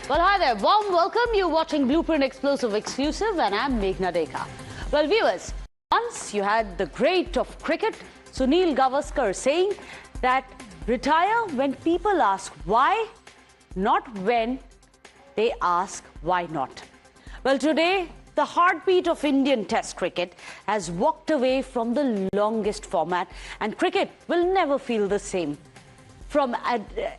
Well, hi there. Warm welcome. You're watching Blueprint Explosive Exclusive, and I'm Meghna Deka. Well, viewers, once you had the great of cricket, Sunil Gavaskar, saying that retire when people ask why, not when they ask why not. Well, today, the heartbeat of Indian Test cricket has walked away from the longest format, and cricket will never feel the same. From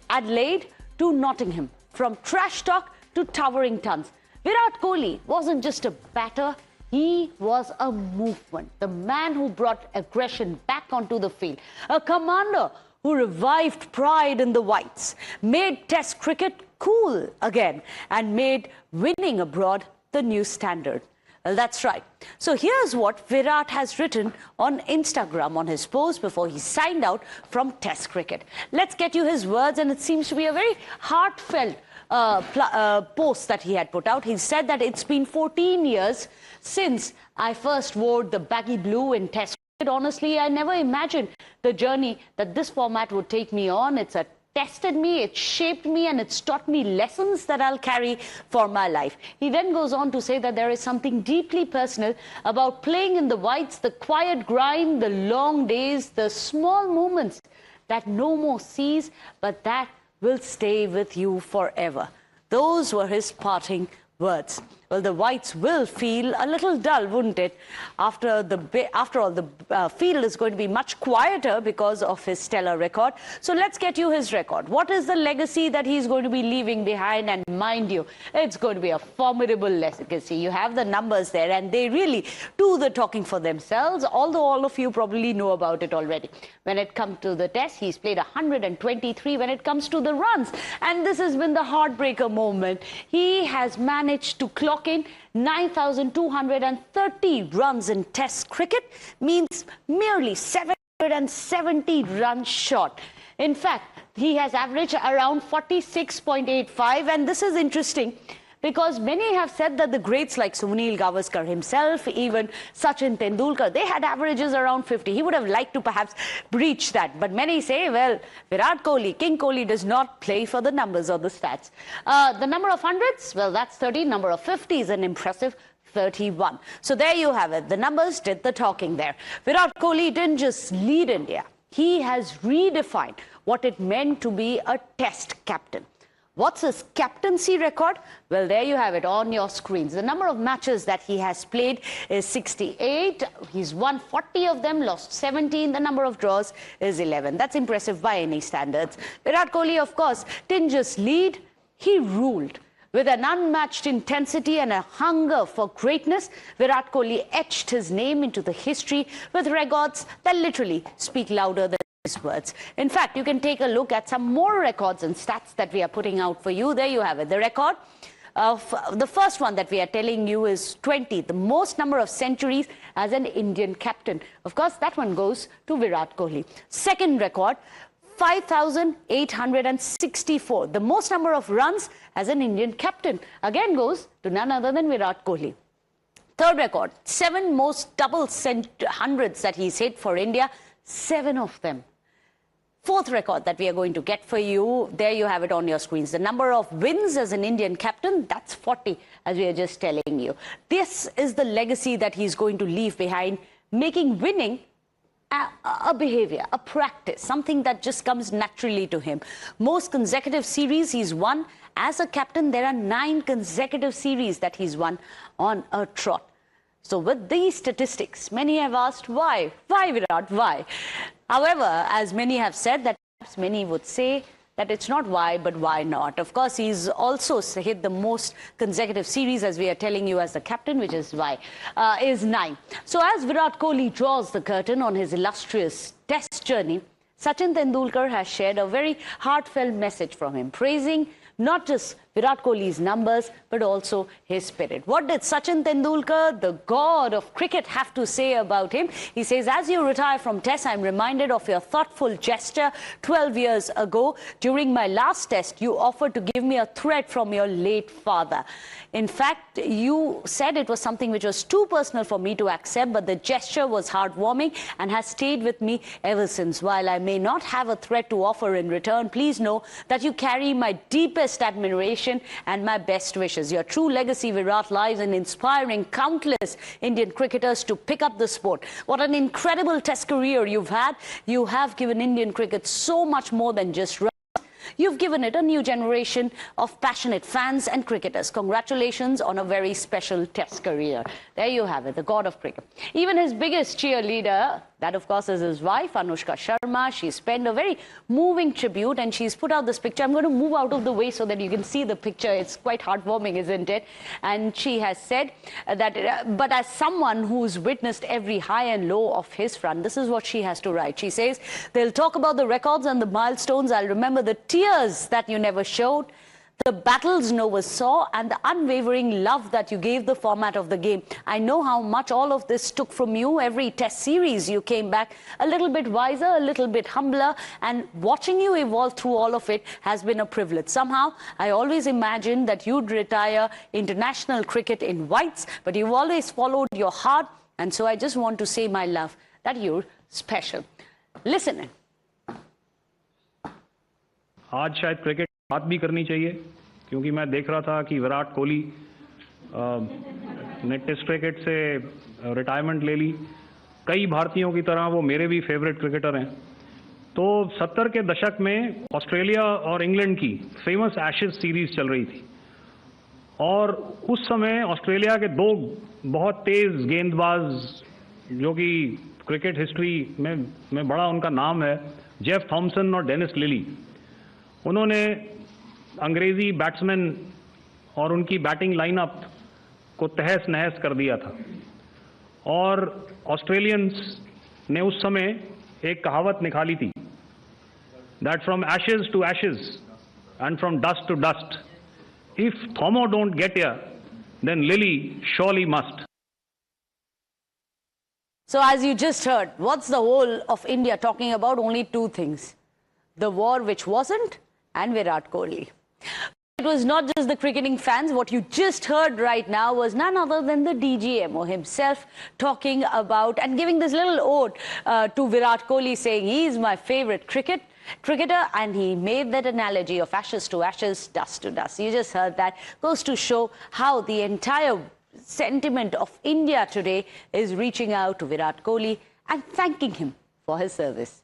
Adelaide to Nottingham, from trash talk to towering tons, Virat Kohli wasn't just a batter, he was a movement. The man who brought aggression back onto the field. A commander who revived pride in the whites, made Test cricket cool again, and made winning abroad the new standard. Well, that's right. So here's what Virat has written on Instagram on his post before he signed out from Test cricket. Let's get you his words, and it seems to be a very heartfelt post that he had put out. He said that it's been 14 years since I first wore the baggy blue in Test cricket. Honestly, I never imagined the journey that this format would take me on. It's tested me, it shaped me, and it's taught me lessons that I'll carry for my life. He then goes on to say that there is something deeply personal about playing in the whites, the quiet grind, the long days, the small moments that no more sees, but that will stay with you forever. Those were his parting words. Well, the whites will feel a little dull, wouldn't it? After all, the field is going to be much quieter because of his stellar record. So let's get you his record. What is the legacy that he's going to be leaving behind? And mind you, it's going to be a formidable legacy. You have the numbers there, and they really do the talking for themselves, although all of you probably know about it already. When it comes to the Test, he's played 123 when it comes to the runs. And this has been the heartbreaker moment. He has managed to clock in 9,230 runs in Test cricket, means merely 770 runs short. In fact, he has averaged around 46.85, and this is interesting because many have said that the greats like Sunil Gavaskar himself, even Sachin Tendulkar, they had averages around 50. He would have liked to perhaps breach that. But many say, well, Virat Kohli, King Kohli, does not play for the numbers or the stats. The number of hundreds, well, that's 30. Number of 50s, an impressive 31. So there you have it. The numbers did the talking there. Virat Kohli didn't just lead India. He has redefined what it meant to be a Test captain. What's his captaincy record? Well, there you have it on your screens. The number of matches that he has played is 68. He's won 40 of them, lost 17. The number of draws is 11. That's impressive by any standards. Virat Kohli, of course, didn't just lead, he ruled. With an unmatched intensity and a hunger for greatness, Virat Kohli etched his name into the history with records that literally speak louder than his words. In fact, you can take a look at some more records and stats that we are putting out for you. There you have it. The record of the first one that we are telling you is 20, the most number of centuries as an Indian captain. Of course, that one goes to Virat Kohli. Second record, 5,864, the most number of runs as an Indian captain, again goes to none other than Virat Kohli. Third record, 7 most double hundreds that he's hit for India, 7 of them. Fourth record that we are going to get for you, there you have it on your screens. The number of wins as an Indian captain, that's 40, as we are just telling you. This is the legacy that he's going to leave behind, making winning a behavior, a practice, something that just comes naturally to him. Most consecutive series he's won as a captain. There are 9 consecutive series that he's won on a trot. So with these statistics, many have asked why? Why, Virat? Why? However, as many have said, that perhaps many would say that it's not why, but why not? Of course, he's also hit the most consecutive series, as we are telling you, as the captain, which is why, is 9. So as Virat Kohli draws the curtain on his illustrious Test journey, Sachin Tendulkar has shared a very heartfelt message from him, praising not just Virat Kohli's numbers, but also his spirit. What did Sachin Tendulkar, the god of cricket, have to say about him? He says, as you retire from Test, I'm reminded of your thoughtful gesture 12 years ago. During my last Test, you offered to give me a threat from your late father. In fact, you said it was something which was too personal for me to accept, but the gesture was heartwarming and has stayed with me ever since. While I may not have a threat to offer in return, please know that you carry my deepest admiration generation and my best wishes. Your true legacy, Virat, lies in inspiring countless Indian cricketers to pick up the sport. What an incredible test career you've had. You have given Indian cricket so much more than just runs. You've given it a new generation of passionate fans and cricketers. Congratulations on a very special test career. There you have it, the god of cricket. Even his biggest cheerleader, that of course is his wife, Anushka Sharma. She's penned a very moving tribute and she's put out this picture. I'm going to move out of the way so that you can see the picture. It's quite heartwarming, isn't it? And she has said that, but as someone who's witnessed every high and low of his front, this is what she has to write. She says, they'll talk about the records and the milestones. I'll remember the tears that you never showed, the battles no one saw, and the unwavering love that you gave the format of the game. I know how much all of this took from you. Every test series you came back a little bit wiser, a little bit humbler, and watching you evolve through all of it has been a privilege. Somehow, I always imagined that you'd retire international cricket in whites, but you've always followed your heart, and so I just want to say my love, that you're special. Listen in. आज शायद cricket बात भी करनी चाहिए क्योंकि मैं देख रहा था कि विराट कोहली ने टेस्ट क्रिकेट से रिटायरमेंट ले ली। कई भारतीयों की तरह वो मेरे भी फेवरेट क्रिकेटर हैं। तो 70 के दशक में ऑस्ट्रेलिया और इंग्लैंड की फेमस एशेज सीरीज चल रही थी और उस समय ऑस्ट्रेलिया के दो बहुत तेज गेंदबाज जो कि क्रिकेट हिस्ट्री में बड़ा उनका नाम है, जेफ थॉमसन और डेनिस लिली, उन्होंने अंग्रेजी बैट्समैन और उनकी बैटिंग लाइनअप को तहस नहस कर दिया था और ऑस्ट्रेलियंस ने उस समय एक कहावत निकाली थी, that from ashes to ashes and from dust to dust, if Thommo don't get here then Lillee surely must. So as you just heard, what's the whole of India talking about? Only two things: the war which wasn't and Virat Kohli. It was not just the cricketing fans. What you just heard right now was none other than the DGMO himself talking about and giving this little ode to Virat Kohli, saying he is my favorite cricketer, and he made that analogy of ashes to ashes, dust to dust. You just heard that. Goes to show how the entire sentiment of India today is reaching out to Virat Kohli and thanking him for his service.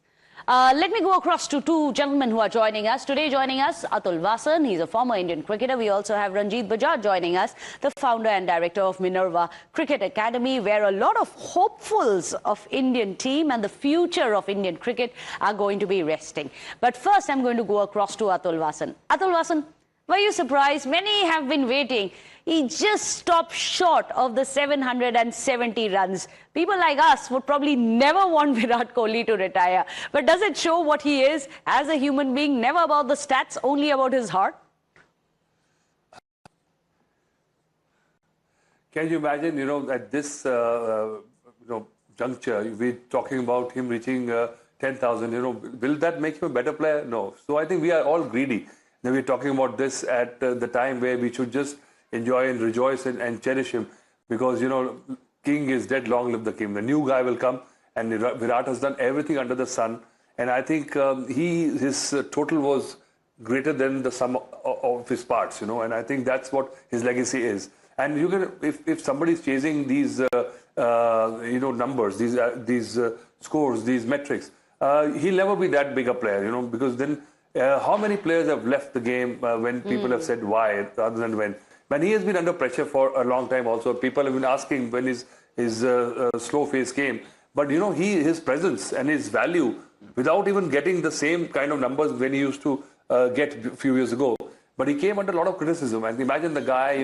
Let me go across to two gentlemen who are joining us. Today joining us, Atul Vasan. He's a former Indian cricketer. We also have Ranjit Bajaj joining us, the founder and director of Minerva Cricket Academy, where a lot of hopefuls of Indian team and the future of Indian cricket are going to be resting. But first, I'm going to go across to Atul Vasan. Atul Vasan, were you surprised? Many have been waiting. He just stopped short of the 770 runs. People like us would probably never want Virat Kohli to retire. But does it show what he is as a human being? Never about the stats, only about his heart? Can you imagine, at this, juncture, we're talking about him reaching 10,000, will that make him a better player? No. So I think we are all greedy. Now we're talking about this at the time where we should just enjoy and rejoice and cherish him because, king is dead, long live the king. The new guy will come and Virat has done everything under the sun. And I think his total was greater than the sum of his parts, and I think that's what his legacy is. And you can, if somebody's chasing these, numbers, these scores, these metrics, he'll never be that big a player, because then how many players have left the game when people have said why rather than when? But he has been under pressure for a long time also. People have been asking when his slow phase came. But, his presence and his value, without even getting the same kind of numbers when he used to get a few years ago. But he came under a lot of criticism. And imagine the guy,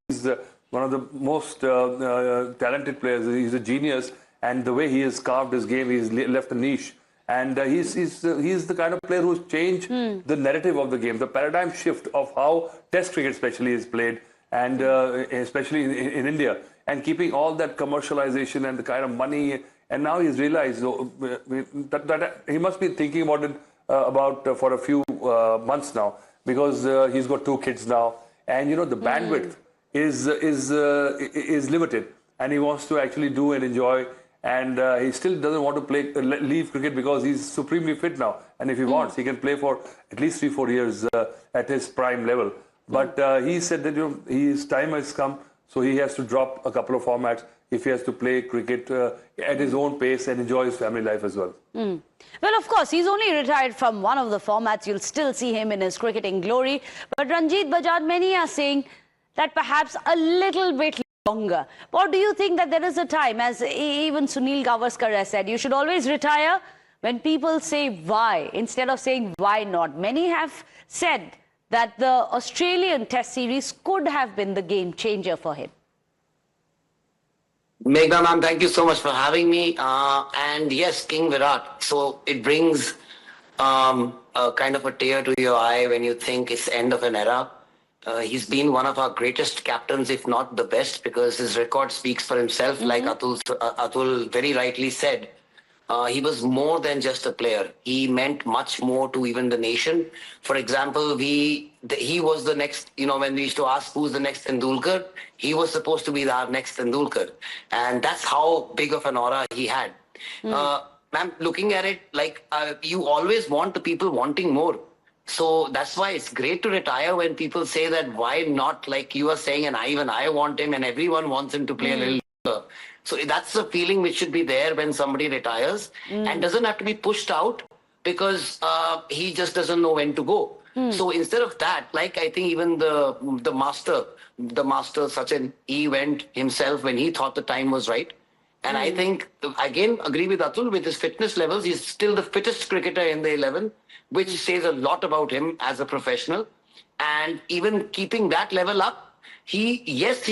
he's one of the most talented players. He's a genius. And the way he has carved his game, he's left a niche. And he's the kind of player who's changed the narrative of the game, the paradigm shift of how Test cricket especially is played, and especially in India, and keeping all that commercialization and the kind of money. And now he's realized that he must be thinking about it for a few months now, because he's got 2 kids now, and the bandwidth is limited, and he wants to actually do and enjoy. And he still doesn't want to leave cricket because he's supremely fit now. And if he wants, he can play for at least 3-4 years at his prime level. But he said that his time has come, so he has to drop a couple of formats if he has to play cricket at his own pace and enjoy his family life as well. Well, of course, he's only retired from one of the formats. You'll still see him in his cricketing glory. But Ranjit Bajaj, many are saying that perhaps a little bit longer. Or do you think that there is a time, as even Sunil Gavaskar has said, you should always retire when people say why, instead of saying why not? Many have said that the Australian Test series could have been the game changer for him. Meghna ma'am, thank you so much for having me. And yes, King Virat. So it brings a kind of a tear to your eye when you think it's the end of an era. He's been one of our greatest captains, if not the best, because his record speaks for himself. Like Atul very rightly said, he was more than just a player. He meant much more to even the nation. For example, he was the next, when we used to ask who's the next Tendulkar, he was supposed to be our next Tendulkar. And that's how big of an aura he had. Ma'am, looking at it, you always want the people wanting more. So that's why it's great to retire when people say that why not, like you are saying, and even I want him and everyone wants him to play a little longer. So that's the feeling which should be there when somebody retires and doesn't have to be pushed out because he just doesn't know when to go. So instead of that, I think even the master Sachin, he went himself when he thought the time was right. And I think, again, agree with Atul, with his fitness levels, he's still the fittest cricketer in the 11, which says a lot about him as a professional. And even keeping that level up, he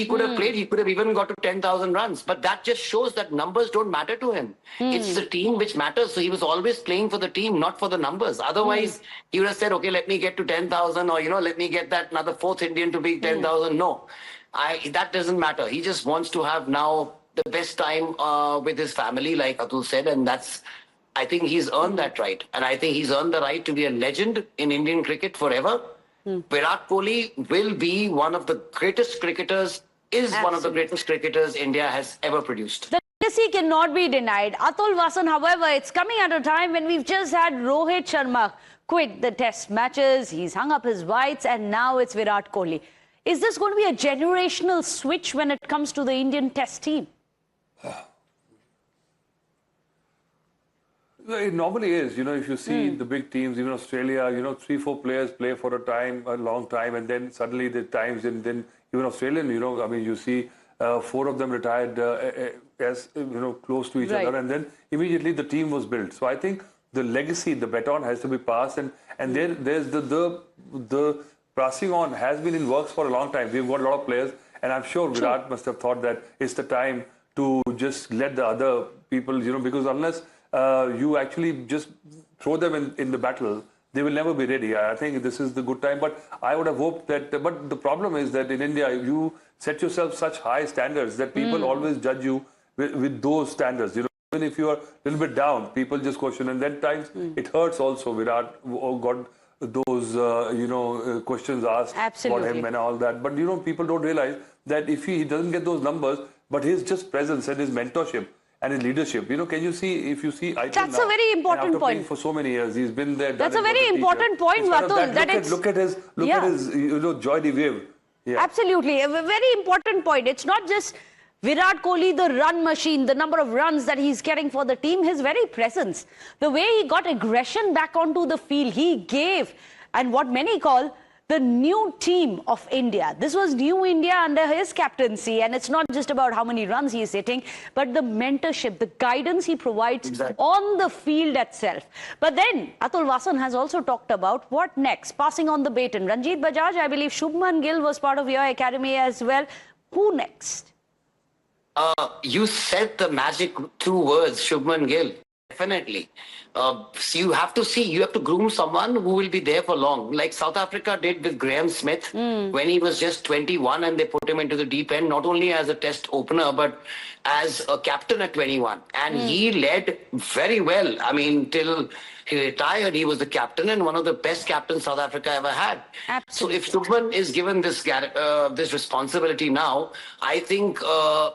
could have played, he could have even got to 10,000 runs, but that just shows that numbers don't matter to him. It's the team which matters. So he was always playing for the team, not for the numbers. Otherwise, he would have said, okay, let me get to 10,000 or, let me get that another fourth Indian to be 10,000. No, that doesn't matter. He just wants to have now the best time with his family, like Atul said, and I think he's earned that right. And I think he's earned the right to be a legend in Indian cricket forever. Virat Kohli will be one of the greatest cricketers, one of the greatest cricketers India has ever produced. The legacy cannot be denied. Atul Vasan, however, it's coming at a time when we've just had Rohit Sharma quit the test matches. He's hung up his whites and now it's Virat Kohli. Is this going to be a generational switch when it comes to the Indian test team? It normally is, if you see the big teams, even Australia, 3-4 players play for a long time, and then suddenly the times, and then even Australian, you see 4 of them retired as, close to each other, and then immediately the team was built. So I think the legacy, the baton has to be passed, and there's the passing on has been in works for a long time. We've got a lot of players, and I'm sure Virat must have thought that it's the time to just let the other people, because unless you actually just throw them in the battle, they will never be ready. I think this is the good time, but I would have hoped that, but the problem is that in India, you set yourself such high standards that people always judge you with those standards. Even if you are a little bit down, people just question, and then times it hurts also. Virat got those, questions asked about him and all that. But, people don't realize that if he doesn't get those numbers, but his just presence and his mentorship and his leadership, can you see, if you see Aitan That's now, a very important after point. Playing for so many years, he's been there. That's a very important point, Vatul. Look at his joy division. Yeah. Absolutely, a very important point. It's not just Virat Kohli, the run machine, the number of runs that he's getting for the team, his very presence, the way he got aggression back onto the field, he gave, and what many call the new team of India. This was new India under his captaincy, and it's not just about how many runs he's hitting, but the mentorship, the guidance he provides on the field itself. But then Atul Vasan has also talked about what next, passing on the baton. Ranjit Bajaj, I believe Shubman Gill was part of your academy as well. Who next? You said the magic 2 words, Shubman Gill. Definitely. So you have to groom someone who will be there for long. Like South Africa did with Graham Smith when he was just 21 and they put him into the deep end, not only as a test opener, but as a captain at 21. And he led very well. Till he retired, he was the captain and one of the best captains South Africa ever had. Absolutely. So if Shubman is given this this responsibility now, I think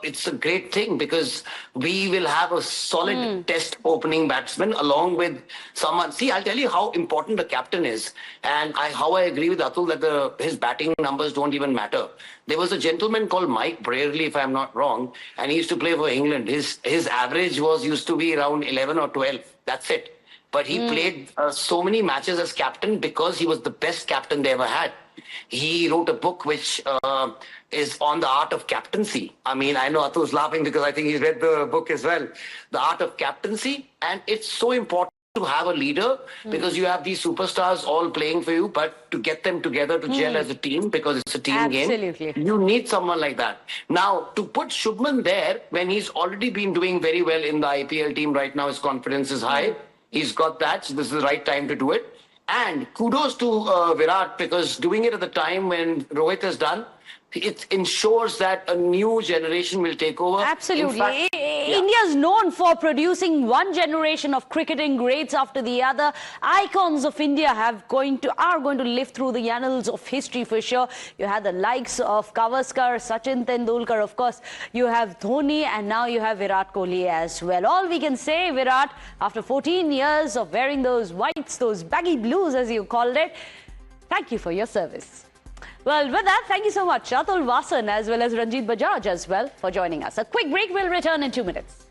it's a great thing because we will have a solid test opening batsman along with someone. See, I'll tell you how important the captain is, and how I agree with Atul that his batting numbers don't even matter. There was a gentleman called Mike Brierley, if I'm not wrong, and he used to play for England. His average used to be around 11 or 12. That's it. But he played so many matches as captain because he was the best captain they ever had. He wrote a book which is on the art of captaincy. I mean, I know Atul's laughing because I think he's read the book as well. The art of captaincy. And it's so important to have a leader because you have these superstars all playing for you, but to get them together to gel as a team because it's a team game, you need someone like that. Now, to put Shubman there when he's already been doing very well in the IPL team right now, his confidence is high. He's got that, so this is the right time to do it. And kudos to Virat because doing it at the time when Rohit has done, it ensures that a new generation will take over. Absolutely. India is known for producing one generation of cricketing greats after the other. Icons of India are going to live through the annals of history for sure. You had the likes of Gavaskar, Sachin, Tendulkar, of course. You have Dhoni, and now you have Virat Kohli as well. All we can say, Virat, after 14 years of wearing those whites, those baggy blues as you called it, thank you for your service. Well, with that, thank you so much, Atul Vasan, as well as Ranjit Bajaj as well, for joining us. A quick break, we'll return in 2 minutes.